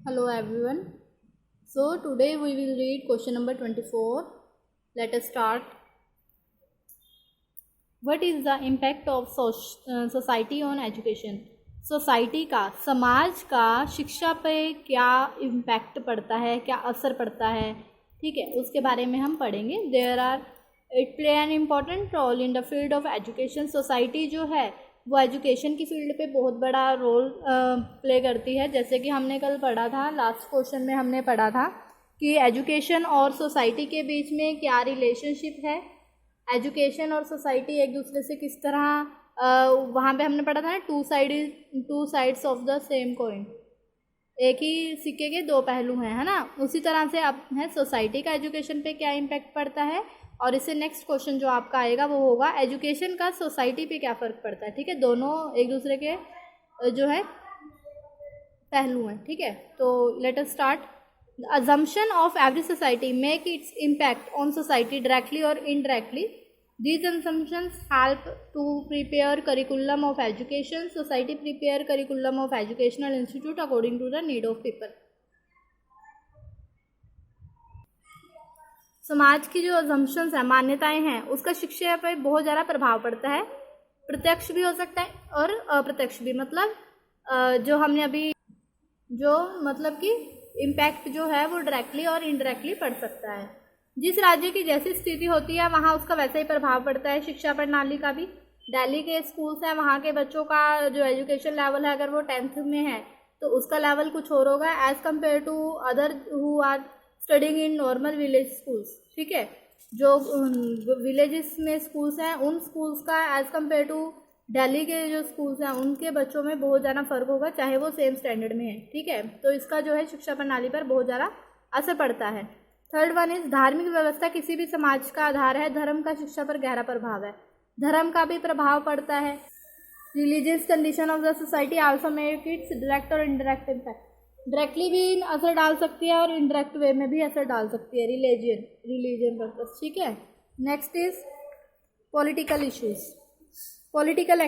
Hello everyone. So today we will read question number 24. Let us start. What is the impact of society on education? Society का, समाज का शिक्षा पे क्या impact पड़ता है, क्या असर पड़ता है, ठीक है, उसके बारे में हम पढ़ेंगे. It play an important role in the field of education. Society जो है वो एजुकेशन की फील्ड पे बहुत बड़ा रोल प्ले करती है. जैसे कि हमने कल पढ़ा था, लास्ट क्वेश्चन में हमने पढ़ा था कि एजुकेशन और सोसाइटी के बीच में क्या रिलेशनशिप है, एजुकेशन और सोसाइटी एक दूसरे से किस तरह, वहाँ पे हमने पढ़ा था ना, two sides of the same coin, एक ही सिक्के के दो पहलू हैं, है ना. उसी तरह से अब है सोसाइटी का एजुकेशन पे क्या इम्पैक्ट पड़ता है, और इससे नेक्स्ट क्वेश्चन जो आपका आएगा वो होगा एजुकेशन का सोसाइटी पे क्या फ़र्क पड़ता है. ठीक है, दोनों एक दूसरे के जो है पहलू हैं. ठीक है, तो let us start. assumption of every society make its impact on society directly or indirectly. These assumptions help to prepare curriculum of education. Society prepare curriculum of educational institute according to the need of people. समाज की जो assumptions हैं, मान्यताएं हैं, उसका शिक्षा पर बहुत ज़्यादा प्रभाव पड़ता है. प्रत्यक्ष भी हो सकता है और अप्रत्यक्ष भी. मतलब जो हमने अभी जो मतलब कि इम्पैक्ट जो है वो डायरेक्टली और इनडायरेक्टली पड़ सकता है. जिस राज्य की जैसी स्थिति होती है वहाँ उसका वैसा ही प्रभाव पड़ता है. शिक्षा प्रणाली का भी, दिल्ली के स्कूल्स हैं, वहाँ के बच्चों का जो एजुकेशन लेवल है, अगर वो 10th में है तो उसका लेवल कुछ और होगा as compare to other who are studying in normal village schools. ठीक है, जो विलेजेस में स्कूल्स हैं उन स्कूल्स का एज़ कम्पेयर टू दिल्ली के जो स्कूल्स हैं उनके बच्चों में बहुत ज़्यादा फ़र्क होगा, चाहे वो सेम स्टैंडर्ड में है. ठीक है, तो इसका जो है शिक्षा प्रणाली पर बहुत ज़्यादा असर पड़ता है. थर्ड वन इज धार्मिक व्यवस्था किसी भी समाज का आधार है. धर्म का शिक्षा पर गहरा प्रभाव है. धर्म का भी प्रभाव पड़ता है. Religious condition of the society also make it's direct और इनडायरेक्ट इम्पैक्ट. डायरेक्टली भी असर डाल सकती है और इनडायरेक्ट वे में भी असर डाल सकती है. Religion purpose. ठीक है, next is political issues. Political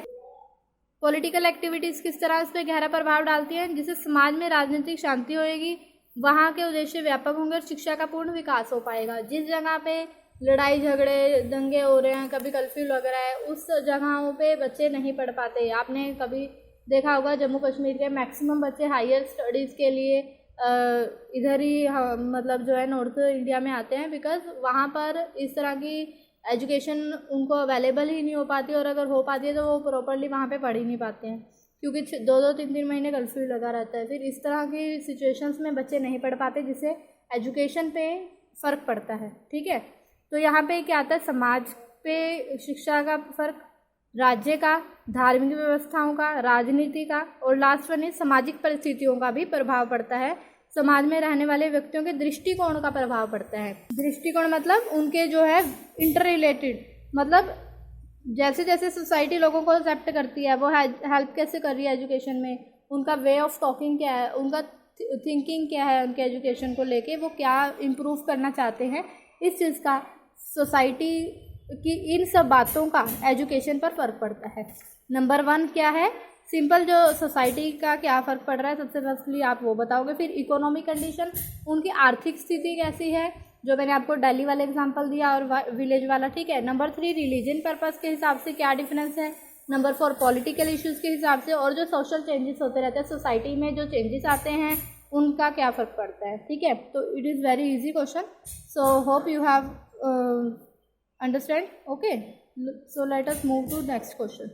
activities किस तरह इस पर गहरा प्रभाव डालती हैं, जिससे समाज में राजनीतिक शांति होएगी, वहाँ के उद्देश्य व्यापक होंगे और शिक्षा का पूर्ण विकास हो पाएगा. जिस जगह पे लड़ाई झगड़े दंगे हो रहे हैं, कभी कर्फ्यू लग रहा है, उस जगहों पे बच्चे नहीं पढ़ पाते. आपने कभी देखा होगा जम्मू कश्मीर के मैक्सिमम बच्चे हायर स्टडीज़ के लिए इधर ही मतलब जो है नॉर्थ इंडिया में आते हैं, बिकॉज वहाँ पर इस तरह की एजुकेशन उनको अवेलेबल ही नहीं हो पाती, और अगर हो पाती है तो वो प्रॉपरली वहाँ पे पढ़ ही नहीं पाते हैं, क्योंकि 2-3 महीने कर्फ्यू लगा रहता है. फिर इस तरह की सिचुएशंस में बच्चे नहीं पढ़ पाते, जिससे एजुकेशन पे फ़र्क पड़ता है. ठीक है, तो यहाँ पे क्या आता है, समाज पे शिक्षा का फ़र्क, राज्य का, धार्मिक व्यवस्थाओं का, राजनीति का, और लास्ट वन इज सामाजिक परिस्थितियों का भी प्रभाव पड़ता है. समाज में रहने वाले व्यक्तियों के दृष्टिकोण का प्रभाव पड़ता है. दृष्टिकोण मतलब उनके जो है इंटर रिलेटेड, मतलब जैसे जैसे सोसाइटी लोगों को एक्सेप्ट करती है, वो हेल्प कैसे कर रही है एजुकेशन में, उनका वे ऑफ टॉकिंग क्या है, उनका थिंकिंग क्या है, उनके एजुकेशन को लेके वो क्या इम्प्रूव करना चाहते हैं, इस चीज़ का सोसाइटी की इन सब बातों का एजुकेशन पर फ़र्क पड़ता है. नंबर 1 क्या है, सिंपल जो सोसाइटी का क्या फ़र्क पड़ रहा है, सबसे फर्स्टली आप वो बताओगे. फिर इकोनॉमिक कंडीशन, उनकी आर्थिक स्थिति कैसी है, जो मैंने आपको दिल्ली वाला एग्जांपल दिया और विलेज वाला. ठीक है. नंबर 3 रिलीजन पर्पस के हिसाब से क्या डिफरेंस है. नंबर 4 पॉलिटिकल इश्यूज़ के हिसाब से, और जो सोशल चेंजेस होते रहते हैं सोसाइटी में, जो चेंजेस आते हैं उनका क्या फ़र्क पड़ता है. ठीक है, तो it is very easy question. So hope you have understand. Okay, so let us move to next question.